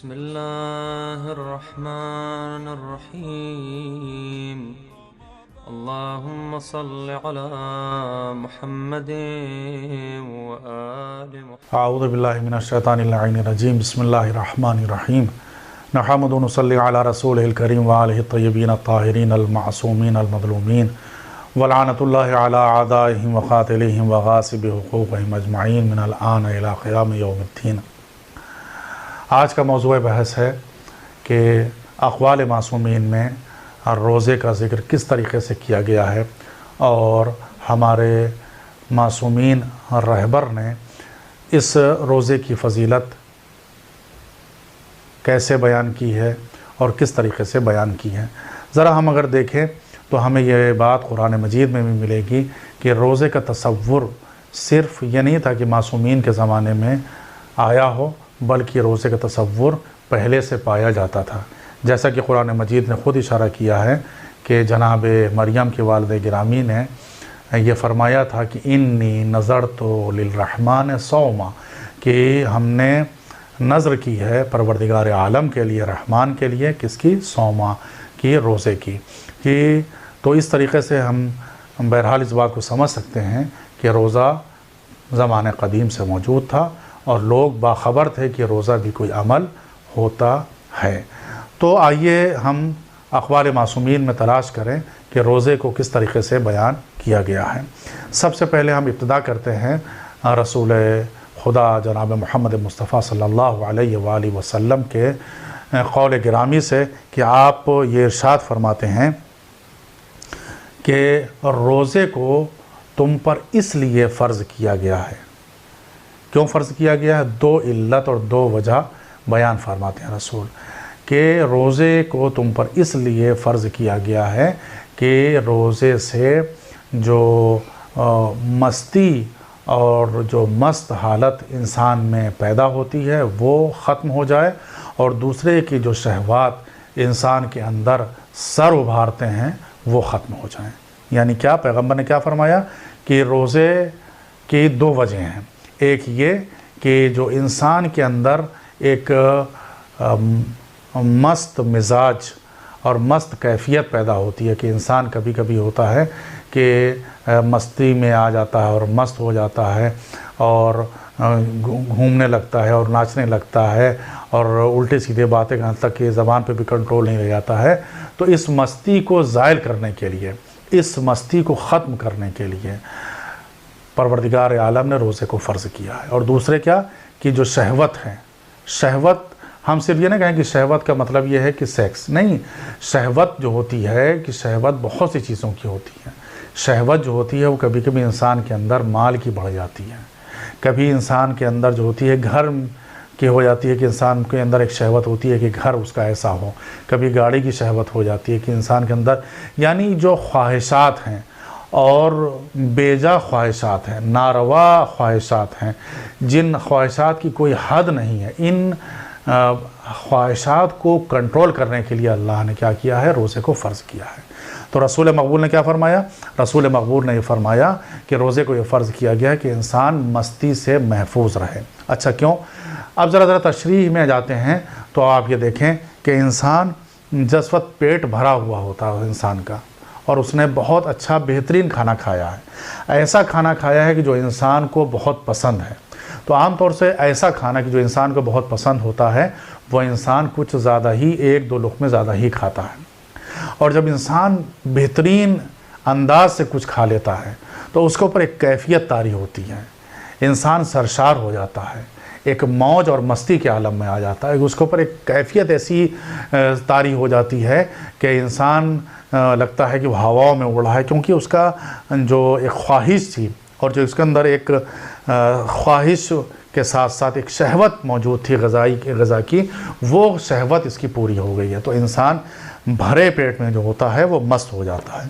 بسم الله الرحمن الرحيم اللهم صل على محمد وآل محمد اعوذ باللہ من الشیطان اللعین الرجیم بسم اللہ الرحمن الرحیم نحمد و نصلی علی رسولہ الکریم وآلہ الطیبین الطاہرین المعصومین المظلومین ولعنۃ اللہ علی اعدائہم وقاتلہم وغاصب حقوقہم اجمعین من الآن الی قیام یوم الدین۔ آج کا موضوع بحث ہے کہ اقوال معصومین میں روزے کا ذکر کس طریقے سے کیا گیا ہے اور ہمارے معصومین رہبر نے اس روزے کی فضیلت کیسے بیان کی ہے اور کس طریقے سے بیان کی ہے۔ ذرا ہم اگر دیکھیں تو ہمیں یہ بات قرآن مجید میں بھی ملے گی کہ روزے کا تصور صرف یہ نہیں تھا کہ معصومین کے زمانے میں آیا ہو، بلکہ روزے کا تصور پہلے سے پایا جاتا تھا، جیسا کہ قرآن مجید نے خود اشارہ کیا ہے کہ جناب مریم کے والد گرامی نے یہ فرمایا تھا کہ انی نذرت للرحمن صوما، کہ ہم نے نذر کی ہے پروردگار عالم کے لیے، رحمان کے لیے، کس کی؟ صوما کی، روزے کی۔ کہ تو اس طریقے سے ہم بہرحال اس بات کو سمجھ سکتے ہیں کہ روزہ زمانے قدیم سے موجود تھا اور لوگ باخبر تھے کہ روزہ بھی کوئی عمل ہوتا ہے۔ تو آئیے ہم اقوال معصومین میں تلاش کریں کہ روزے کو کس طریقے سے بیان کیا گیا ہے۔ سب سے پہلے ہم ابتدا کرتے ہیں رسول خدا جناب محمد مصطفیٰ صلی اللہ علیہ وآلہ وسلم کے قول گرامی سے کہ آپ یہ ارشاد فرماتے ہیں کہ روزے کو تم پر اس لیے فرض کیا گیا ہے۔ کیوں فرض کیا گیا ہے؟ دو علت اور دو وجہ بیان فرماتے ہیں رسول کہ روزے کو تم پر اس لیے فرض کیا گیا ہے کہ روزے سے جو مستی اور جو مست حالت انسان میں پیدا ہوتی ہے وہ ختم ہو جائے، اور دوسرے کی جو شہوات انسان کے اندر سر ابھارتے ہیں وہ ختم ہو جائیں۔ یعنی کیا پیغمبر نے کیا فرمایا کہ روزے کی دو وجہ ہیں۔ ایک یہ کہ جو انسان کے اندر ایک مست مزاج اور مست کیفیت پیدا ہوتی ہے، کہ انسان کبھی کبھی ہوتا ہے کہ مستی میں آ جاتا ہے اور مست ہو جاتا ہے اور گھومنے لگتا ہے اور ناچنے لگتا ہے اور الٹے سیدھے باتیں کرنے تک کہ زبان پہ بھی کنٹرول نہیں رہ جاتا ہے۔ تو اس مستی کو زائل کرنے کے لیے، اس مستی کو ختم کرنے کے لیے پروردگار عالم نے روزے کو فرض کیا ہے۔ اور دوسرے کیا کہ جو شہوت ہے، شہوت ہم صرف یہ نہ کہیں کہ شہوت کا مطلب یہ ہے کہ سیکس نہیں، شہوت جو ہوتی ہے کہ شہوت بہت سی چیزوں کی ہوتی ہے۔ شہوت جو ہوتی ہے وہ کبھی کبھی انسان کے اندر مال کی بڑھ جاتی ہے، کبھی انسان کے اندر جو ہوتی ہے گھر کی ہو جاتی ہے کہ انسان کے اندر ایک شہوت ہوتی ہے کہ گھر اس کا ایسا ہو، کبھی گاڑی کی شہوت ہو جاتی ہے کہ انسان کے اندر، یعنی جو خواہشات ہیں اور بیجا خواہشات ہیں، ناروا خواہشات ہیں، جن خواہشات کی کوئی حد نہیں ہے، ان خواہشات کو کنٹرول کرنے کے لیے اللہ نے کیا کیا ہے؟ روزے کو فرض کیا ہے۔ تو رسول مقبول نے کیا فرمایا؟ رسول مقبول نے یہ فرمایا کہ روزے کو یہ فرض کیا گیا ہے کہ انسان مستی سے محفوظ رہے۔ اچھا کیوں؟ اب ذرا تشریح میں جاتے ہیں تو آپ یہ دیکھیں کہ انسان جس وقت پیٹ بھرا ہوا ہوتا ہے انسان کا اور اس نے بہت اچھا بہترین کھانا کھایا ہے، ایسا کھانا کھایا ہے کہ جو انسان کو بہت پسند ہے، تو عام طور سے ایسا کھانا کہ جو انسان کو بہت پسند ہوتا ہے وہ انسان کچھ زیادہ ہی، ایک دو لقمے زیادہ ہی کھاتا ہے، اور جب انسان بہترین انداز سے کچھ کھا لیتا ہے تو اس کے اوپر ایک کیفیت طاری ہوتی ہے، انسان سرشار ہو جاتا ہے، ایک موج اور مستی کے عالم میں آ جاتا ہے، اس کے اوپر ایک کیفیت ایسی طاری ہو جاتی ہے کہ انسان لگتا ہے کہ وہ ہواؤں میں اڑ رہا ہے، کیونکہ اس کا جو ایک خواہش تھی اور جو اس کے اندر ایک خواہش کے ساتھ ساتھ ایک شہوت موجود تھی غذا کی، وہ شہوت اس کی پوری ہو گئی ہے، تو انسان بھرے پیٹ میں جو ہوتا ہے وہ مست ہو جاتا ہے۔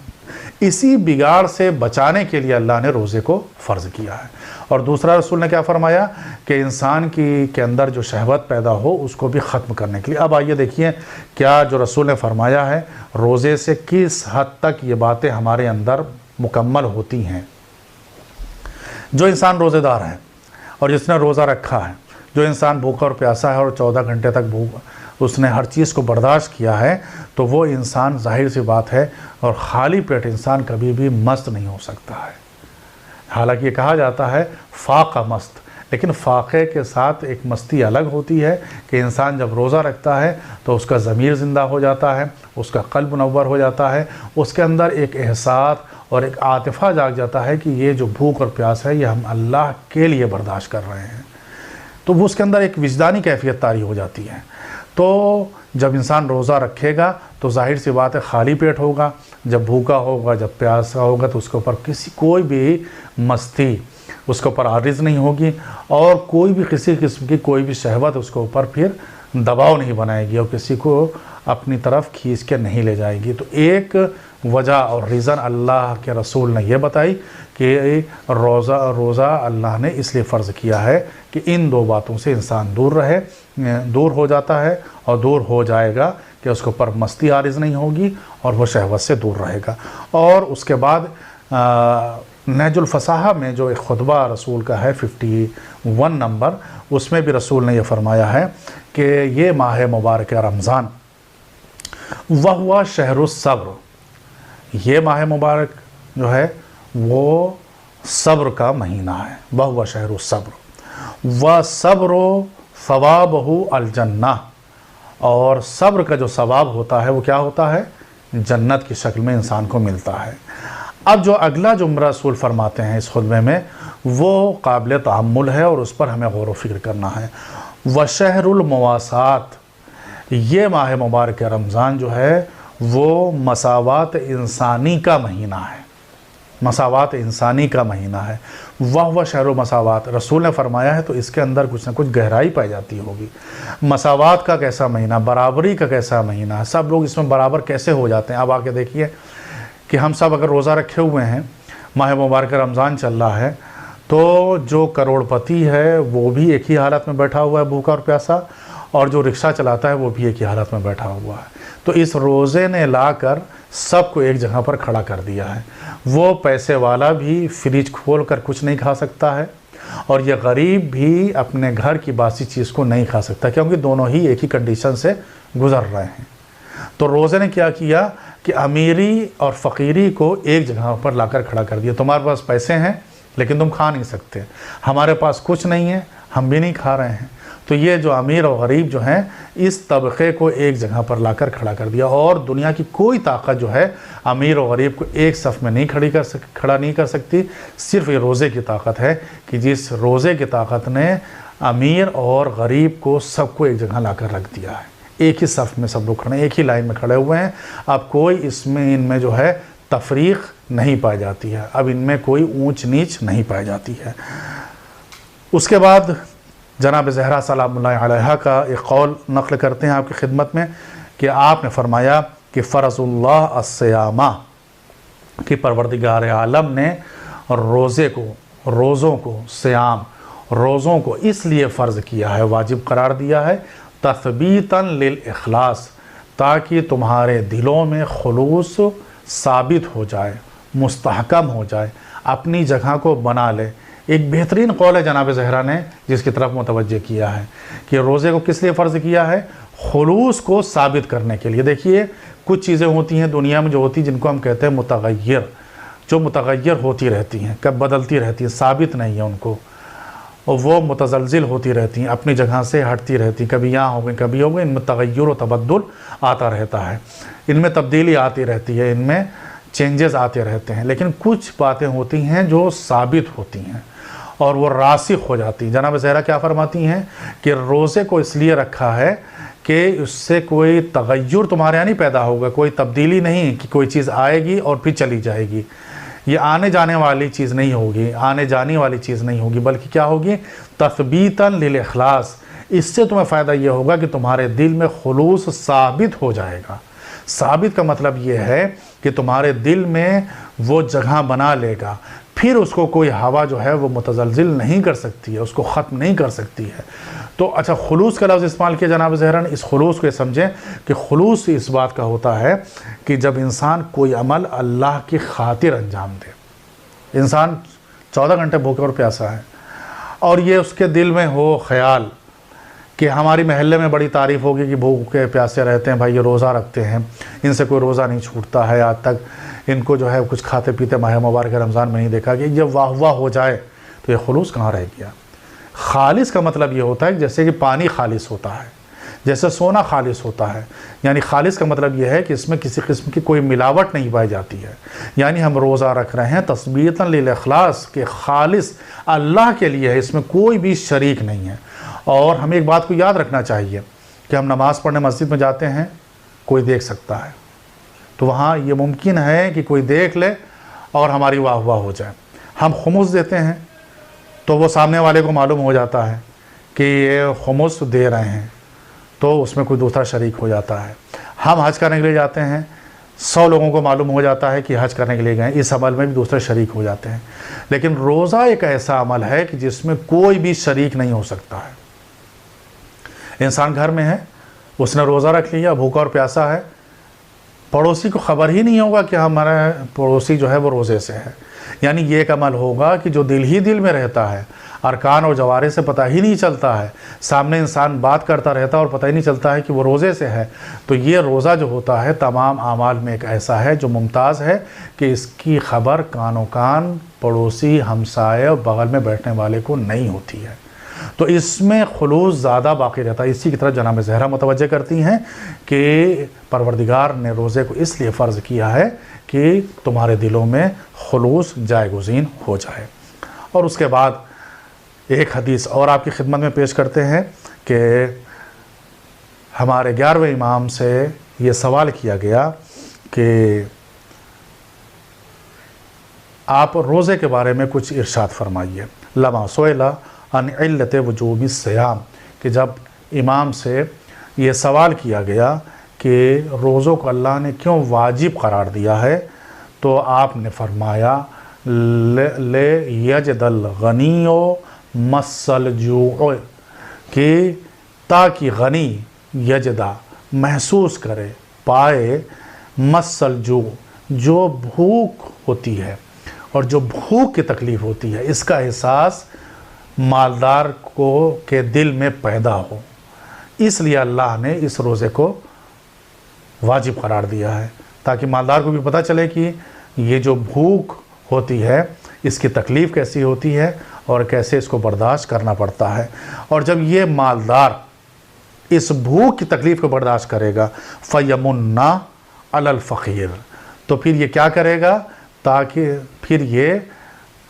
اسی بگاڑ سے بچانے کے لیے اللہ نے روزے کو فرض کیا ہے۔ اور دوسرا رسول نے کیا فرمایا کہ انسان کے اندر جو شہوت پیدا ہو اس کو بھی ختم کرنے کے لیے۔ اب آئیے دیکھیے کیا جو رسول نے فرمایا ہے روزے سے کس حد تک یہ باتیں ہمارے اندر مکمل ہوتی ہیں۔ جو انسان روزے دار ہے اور جس نے روزہ رکھا ہے جو انسان بھوکا اور پیاسا ہے اور 14 گھنٹے تک اس نے ہر چیز کو برداشت کیا ہے تو وہ انسان ظاہر سی بات ہے اور خالی پیٹ انسان کبھی بھی مست نہیں ہو سکتا ہے۔ حالانکہ یہ کہا جاتا ہے فاقہ مست، لیکن فاقے کے ساتھ ایک مستی الگ ہوتی ہے کہ انسان جب روزہ رکھتا ہے تو اس کا ضمیر زندہ ہو جاتا ہے، اس کا قلب منور ہو جاتا ہے، اس کے اندر ایک احساس اور ایک عاطفہ جاگ جاتا ہے کہ یہ جو بھوک اور پیاس ہے یہ ہم اللہ کے لیے برداشت کر رہے ہیں، تو وہ اس کے اندر ایک وجدانی کیفیت طاری ہو جاتی ہے۔ تو جب انسان روزہ رکھے گا تو ظاہر سی بات ہے خالی پیٹ ہوگا، جب بھوکا ہوگا، جب پیاسا ہوگا تو اس کے اوپر کوئی بھی مستی اس کے اوپر عارض نہیں ہوگی، اور کوئی بھی کسی قسم کی کوئی بھی شہوت اس کے اوپر پھر دباؤ نہیں بنائے گی اور کسی کو اپنی طرف کھینچ کے نہیں لے جائے گی۔ تو ایک وجہ اور ریزن اللہ کے رسول نے یہ بتائی کہ روزہ اللہ نے اس لیے فرض کیا ہے کہ ان دو باتوں سے انسان دور ہو جاتا ہے اور دور ہو جائے گا کہ اس کے اوپر مستی عارض نہیں ہوگی اور وہ شہوت سے دور رہے گا۔ اور اس کے بعد نہج الفصاحہ میں جو ایک خطبہ رسول کا ہے 51 نمبر، اس میں بھی رسول نے یہ فرمایا ہے کہ یہ ماہ مبارک رمضان وَهُوَ شہر الصبر، یہ ماہ مبارک جو ہے وہ صبر کا مہینہ ہے، وَهُوَ شہر الصبر وَصَبْرُ ثَوَابُهُ الجنہ، اور صبر کا جو ثواب ہوتا ہے وہ کیا ہوتا ہے؟ جنت کی شکل میں انسان کو ملتا ہے۔ اب جو اگلا جملہ رسول فرماتے ہیں اس خطبے میں وہ قابل تأمل ہے اور اس پر ہمیں غور و فکر کرنا ہے۔ وشہر المواسات، یہ ماہ مبارک رمضان جو ہے وہ مساوات انسانی کا مہینہ ہے، مساوات انسانی کا مہینہ ہے۔ وہ شہر و مساوات رسول نے فرمایا ہے تو اس کے اندر کچھ نہ کچھ گہرائی پائی جاتی ہوگی۔ مساوات کا کیسا مہینہ، برابری کا کیسا مہینہ، سب لوگ اس میں برابر کیسے ہو جاتے ہیں۔ اب آ کے دیکھیے کہ ہم سب اگر روزہ رکھے ہوئے ہیں، ماہ مبارک رمضان چل رہا ہے، تو جو کروڑ پتی ہے وہ بھی ایک ہی حالت میں بیٹھا ہوا ہے بھوکا اور پیاسا، اور جو رکشہ چلاتا ہے وہ بھی ایک ہی حالت میں بیٹھا ہوا ہے۔ تو اس روزے نے لا کر سب کو ایک جگہ پر کھڑا کر دیا ہے۔ وہ پیسے والا بھی فریج کھول کر کچھ نہیں کھا سکتا ہے، اور یہ غریب بھی اپنے گھر کی باسی چیز کو نہیں کھا سکتا، کیونکہ دونوں ہی ایک ہی کنڈیشن سے گزر رہے ہیں۔ تو روزے نے کیا کیا کہ امیری اور فقیری کو ایک جگہ پر لا کر کھڑا کر دیا۔ تمہارے پاس پیسے ہیں لیکن تم کھا نہیں سکتے، ہمارے پاس کچھ نہیں ہے، ہم بھی نہیں کھا رہے ہیں۔ تو یہ جو امیر اور غریب جو ہیں اس طبقے کو ایک جگہ پر لا کر کھڑا کر دیا، اور دنیا کی کوئی طاقت جو ہے امیر اور غریب کو ایک صف میں نہیں کھڑا نہیں کر سکتی۔ صرف یہ روزے کی طاقت ہے کہ جس روزے کی طاقت نے امیر اور غریب کو سب کو ایک جگہ لا کر رکھ دیا ہے، ایک ہی صف میں سب لوگ کھڑے ہیں، ایک ہی لائن میں کھڑے ہوئے ہیں۔ اب کوئی ان میں جو ہے تفریق نہیں پائی جاتی ہے، اب ان میں کوئی اونچ نیچ نہیں پائی جاتی ہے۔ اس کے بعد جناب زہرا سلام اللہ علیہا کا ایک قول نقل کرتے ہیں آپ کی خدمت میں کہ آپ نے فرمایا کہ فرض اللہ الصیامہ، کہ پروردگار عالم نے روزوں کو صیام، روزوں کو اس لیے فرض کیا ہے، واجب قرار دیا ہے، تثبیتاً للاخلاص، تاکہ تمہارے دلوں میں خلوص ثابت ہو جائے، مستحکم ہو جائے، اپنی جگہ کو بنا لے۔ ایک بہترین قول ہے جناب زہرا نے جس کی طرف متوجہ کیا ہے کہ روزے کو کس لیے فرض کیا ہے؟ خلوص کو ثابت کرنے کے لیے۔ دیکھیے کچھ چیزیں ہوتی ہیں دنیا میں جو ہوتی ہیں جن کو ہم کہتے ہیں متغیر، جو متغیر ہوتی رہتی ہیں، کب بدلتی رہتی ہیں، ثابت نہیں ہے ان کو، اور وہ متزلزل ہوتی رہتی ہیں، اپنی جگہ سے ہٹتی رہتی ہیں، کبھی یہاں ہو گئی کبھی ہو گئی، ان میں تغیر و تبدل آتا رہتا ہے، ان میں تبدیلی آتی رہتی ہے، ان میں چینجز آتے رہتے ہیں۔ لیکن کچھ باتیں ہوتی ہیں جو ثابت ہوتی ہیں اور وہ راسخ ہو جاتی ہیں۔ جناب زہرا کیا فرماتی ہیں کہ روزے کو اس لیے رکھا ہے کہ اس سے کوئی تغیر تمہارے یہاں نہیں پیدا ہوگا، کوئی تبدیلی نہیں کہ کوئی چیز آئے گی اور پھر چلی جائے گی، یہ آنے جانے والی چیز نہیں ہوگی، آنے جانے والی چیز نہیں ہوگی، بلکہ کیا ہوگی؟ تثبیتاً للاخلاص۔ اس سے تمہیں فائدہ یہ ہوگا کہ تمہارے دل میں خلوص ثابت ہو جائے گا۔ ثابت کا مطلب یہ ہے کہ تمہارے دل میں وہ جگہ بنا لے گا، پھر اس کو کوئی ہوا جو ہے وہ متزلزل نہیں کر سکتی ہے، اس کو ختم نہیں کر سکتی ہے۔ تو اچھا خلوص کا لفظ استعمال کیا جناب زہرا نے، اس خلوص کو یہ سمجھیں کہ خلوص اس بات کا ہوتا ہے کہ جب انسان کوئی عمل اللہ کی خاطر انجام دے۔ انسان 14 گھنٹے بھوکے اور پیاسا ہے اور یہ اس کے دل میں ہو خیال کہ ہماری محلے میں بڑی تعریف ہوگی کہ بھوکے پیاسے رہتے ہیں بھائی، یہ روزہ رکھتے ہیں، ان سے کوئی روزہ نہیں چھوٹتا ہے، آج تک ان کو جو ہے کچھ کھاتے پیتے ماہ مبارک رمضان میں نہیں دیکھا کہ جب واہ واہ ہو جائے تو یہ خلوص کہاں رہ گیا؟ خالص کا مطلب یہ ہوتا ہے کہ جیسے کہ پانی خالص ہوتا ہے، جیسے سونا خالص ہوتا ہے، یعنی خالص کا مطلب یہ ہے کہ اس میں کسی قسم کی کوئی ملاوٹ نہیں پائی جاتی ہے. یعنی ہم روزہ رکھ رہے ہیں تثبیتاً للاخلاص کہ خالص اللہ کے لیے ہے، اس میں کوئی بھی شریک نہیں ہے. اور ہمیں ایک بات کو یاد رکھنا چاہیے کہ ہم نماز پڑھنے مسجد میں جاتے ہیں، کوئی دیکھ سکتا ہے، تو وہاں یہ ممکن ہے کہ کوئی دیکھ لے اور ہماری واہ واہ ہو جائے. ہم خمس دیتے ہیں تو وہ سامنے والے کو معلوم ہو جاتا ہے کہ یہ خمس دے رہے ہیں، تو اس میں کوئی دوسرا شریک ہو جاتا ہے. ہم حج کرنے کے لیے جاتے ہیں، 100 لوگوں کو معلوم ہو جاتا ہے کہ حج کرنے کے لیے گئے، اس عمل میں بھی دوسرے شریک ہو جاتے ہیں. لیکن روزہ ایک ایسا عمل ہے کہ جس میں کوئی بھی شریک نہیں ہو سکتا ہے. انسان گھر میں ہے، اس نے روزہ رکھ لیا، بھوکا اور پیاسا ہے، پڑوسی کو خبر ہی نہیں ہوگا کہ ہمارا پڑوسی جو ہے وہ روزے سے ہے. یعنی یہ ایک عمل ہوگا کہ جو دل ہی دل میں رہتا ہے، ارکان اور جوارح سے پتہ ہی نہیں چلتا ہے، سامنے انسان بات کرتا رہتا ہے اور پتہ ہی نہیں چلتا ہے کہ وہ روزے سے ہے. تو یہ روزہ جو ہوتا ہے تمام اعمال میں ایک ایسا ہے جو ممتاز ہے کہ اس کی خبر کانوں کان پڑوسی، ہمسائے اور بغل میں بیٹھنے والے کو نہیں ہوتی ہے. تو اس میں خلوص زیادہ باقی رہتا ہے. اسی کی طرف جناب زہرا متوجہ کرتی ہیں کہ پروردگار نے روزے کو اس لیے فرض کیا ہے کہ تمہارے دلوں میں خلوص جائے گزین ہو جائے. اور اس کے بعد ایک حدیث اور آپ کی خدمت میں پیش کرتے ہیں کہ ہمارے 11ویں امام سے یہ سوال کیا گیا کہ آپ روزے کے بارے میں کچھ ارشاد فرمائیے. لما سئل عن علت وجوب الصیام، کہ جب امام سے یہ سوال کیا گیا کہ روزوں کو اللہ نے کیوں واجب قرار دیا ہے، تو آپ نے فرمایا لے یجد الغنی مس الجوع، کہ تاکہ غنی یجدہ محسوس کرے، پائے، مس الجوع جو بھوک ہوتی ہے اور جو بھوک کی تکلیف ہوتی ہے، اس کا احساس مالدار کو کے دل میں پیدا ہو. اس لیے اللہ نے اس روزے کو واجب قرار دیا ہے تاکہ مالدار کو بھی پتہ چلے کہ یہ جو بھوک ہوتی ہے اس کی تکلیف کیسی ہوتی ہے اور کیسے اس کو برداشت کرنا پڑتا ہے. اور جب یہ مالدار اس بھوک کی تکلیف کو برداشت کرے گا فَيَمُنَّ عَلَى الْفَقِيرِ، تو پھر یہ کیا کرے گا، تاکہ پھر یہ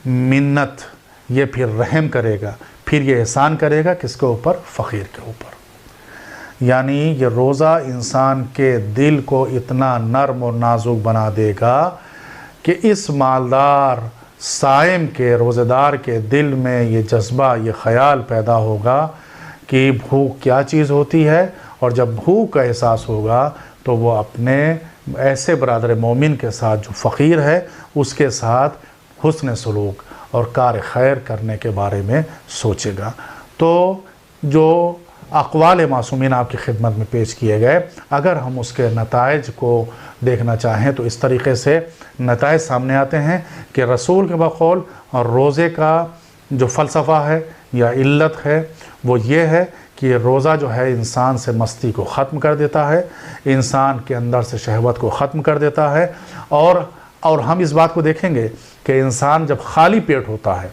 منت، یہ پھر رحم کرے گا، پھر یہ احسان کرے گا کس کے اوپر، فقیر کے اوپر. یعنی یہ روزہ انسان کے دل کو اتنا نرم اور نازک بنا دے گا کہ اس مالدار صائم کے، روزہ دار کے دل میں یہ جذبہ، یہ خیال پیدا ہوگا کہ بھوک کیا چیز ہوتی ہے. اور جب بھوک کا احساس ہوگا تو وہ اپنے ایسے برادر مومن کے ساتھ جو فقیر ہے اس کے ساتھ حسن سلوک اور کار خیر کرنے کے بارے میں سوچے گا. تو جو اقوال معصومین آپ کی خدمت میں پیش کیے گئے، اگر ہم اس کے نتائج کو دیکھنا چاہیں تو اس طریقے سے نتائج سامنے آتے ہیں کہ رسول کے بقول اور روزے کا جو فلسفہ ہے یا علت ہے وہ یہ ہے کہ روزہ جو ہے انسان سے مستی کو ختم کر دیتا ہے، انسان کے اندر سے شہوت کو ختم کر دیتا ہے. اور ہم اس بات کو دیکھیں گے کہ انسان جب خالی پیٹ ہوتا ہے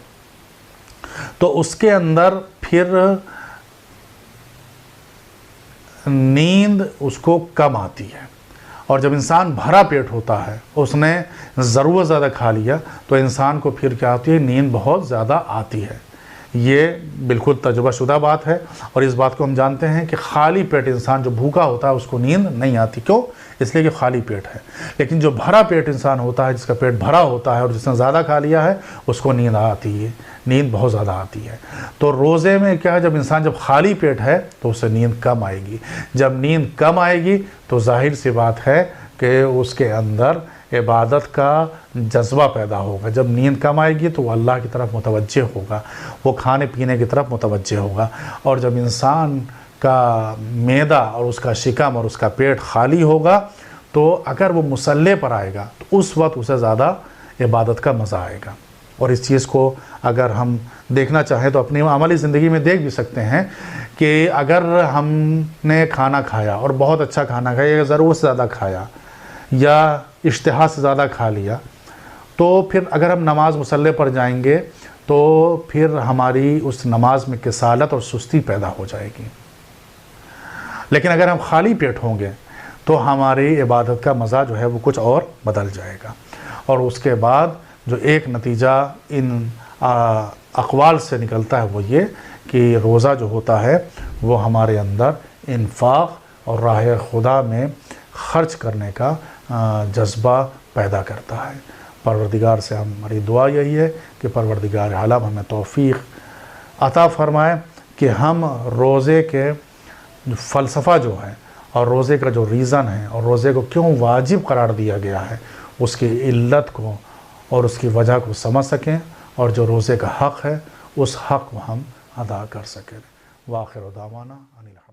تو اس کے اندر پھر نیند اس کو کم آتی ہے. اور جب انسان بھرا پیٹ ہوتا ہے، اس نے ضرورت زیادہ کھا لیا، تو انسان کو پھر کیا ہوتی ہے، نیند بہت زیادہ آتی ہے. یہ بالکل تجربہ شدہ بات ہے اور اس بات کو ہم جانتے ہیں کہ خالی پیٹ انسان جو بھوکا ہوتا ہے اس کو نیند نہیں آتی. کیوں؟ اس لیے کہ خالی پیٹ ہے. لیکن جو بھرا پیٹ انسان ہوتا ہے، جس کا پیٹ بھرا ہوتا ہے اور جس نے زیادہ کھا لیا ہے، اس کو نیند آتی ہے، نیند بہت زیادہ آتی ہے. تو روزے میں کیا ہے، جب انسان جب خالی پیٹ ہے تو اسے نیند کم آئے گی. جب نیند کم آئے گی تو ظاہر سی بات ہے کہ اس کے اندر عبادت کا جذبہ پیدا ہوگا. جب نیند کم آئے گی تو وہ اللہ کی طرف متوجہ ہوگا، وہ کھانے پینے کی طرف متوجہ ہوگا. اور جب انسان کا معدہ اور اس کا شکم اور اس کا پیٹ خالی ہوگا تو اگر وہ مصلی پر آئے گا تو اس وقت اسے زیادہ عبادت کا مزہ آئے گا. اور اس چیز کو اگر ہم دیکھنا چاہیں تو اپنی عملی زندگی میں دیکھ بھی سکتے ہیں کہ اگر ہم نے کھانا کھایا اور بہت اچھا کھانا کھایا یا ضرورت سے زیادہ کھایا یا اشتہا سے زیادہ کھا لیا، تو پھر اگر ہم نماز مصلی پر جائیں گے تو پھر ہماری اس نماز میں کسالت اور سستی پیدا ہو جائے گی۔ لیکن اگر ہم خالی پیٹ ہوں گے تو ہماری عبادت کا مزہ جو ہے وہ کچھ اور بدل جائے گا۔ اور اس کے بعد جو ایک نتیجہ ان اقوال سے نکلتا ہے وہ یہ کہ روزہ جو ہوتا ہے وہ ہمارے اندر انفاق اور راہ خدا میں خرچ کرنے کا جذبہ پیدا کرتا ہے۔ پروردگار سے ہماری دعا یہی ہے کہ پروردگار عالم ہمیں توفیق عطا فرمائے کہ ہم روزے کے فلسفہ جو ہے اور روزے کا جو ریزن ہے اور روزے کو کیوں واجب قرار دیا گیا ہے اس کی علت کو اور اس کی وجہ کو سمجھ سکیں، اور جو روزے کا حق ہے اس حق کو ہم ادا کر سکیں۔ وآخر دعوانا ان الحمد للہ۔